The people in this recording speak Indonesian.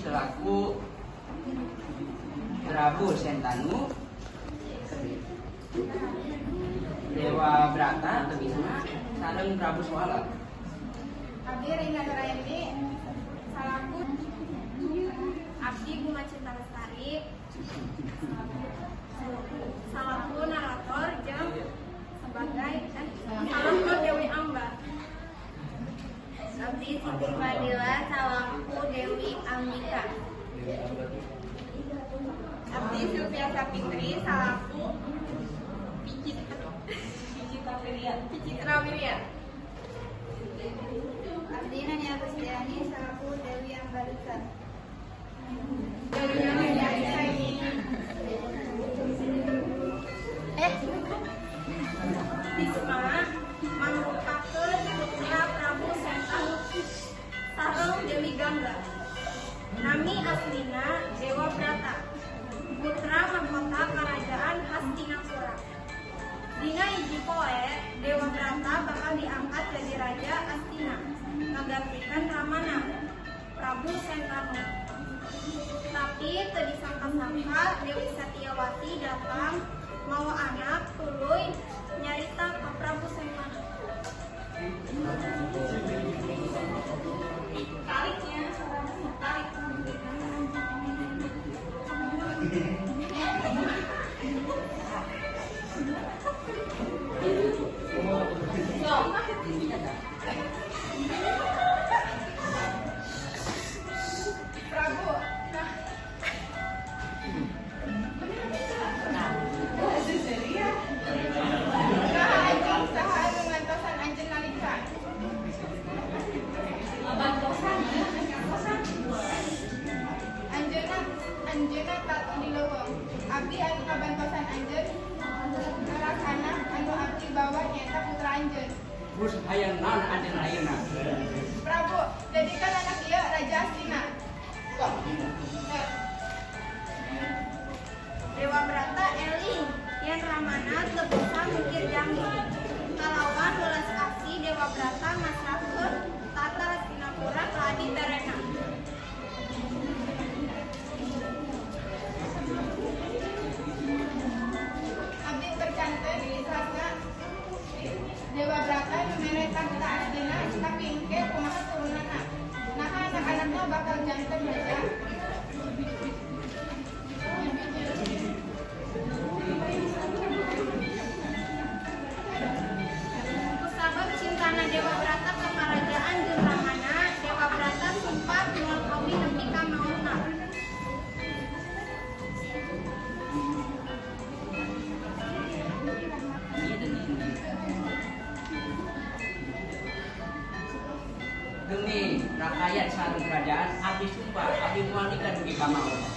selaku Prabu Sentanu, Dewa Brata sareng Prabu Swala. Abdi Rina Nurayani salaku Abdi Bunga Cinta Lestari salaku narator jeung sebagai salaku Dewi Amba. Abdi Siti Fadila salaku Dewi Ambika. Abdi Sylvia Sapitri salaku Picitra Wirya. Abdi Nania Gustiani salaku Dewi Ambarika. Bisma mangrupakeun putra Prabu Sentanu sareng Dewi Gangga. Nami aslina Dewa Brata, putra mahkota Kerajaan Hastinapura. Dina hiji poe Dewa Brata bakal diangkat jadi Raja Astina, ngagantikeun Ramana, Prabu Sentanu. Tapi teu disangka-sangka Dewi Satyawati datang mawa anak tuluy nyarita ka Prabu Sentanu. Tariknya tarik. Prabu, saha ngantosan anjeun nalika? Anjeunna tatu di leuweung. Abdi anu kabantosan anjeun ngalaksana anu abdi bawa nyaeta putra anjeun. Bus hayang naon anjeun ayeuna? Prabu, jadikan anak ieu Raja Astina. Dewa Brata eling yen Ramana teu bisa mikir janji. Kalawan welas kasih Dewa Brata masrahkeun tata Hastinapura ka Adi Terena. Abdi percanten isasna Dewa Brata nu mere tahta Astina tapi engke kumaha turunanna. Nah anak-anakna bakal janten raja. Kusabab cintana Dewa Brata ka karajaan jeung Ramana, Dewa Brata sumpah moal kawin nepi ka mautna. Demi rakyat sareng kerajaan, abdi sumpah abdi moal nikah dugi ka maut.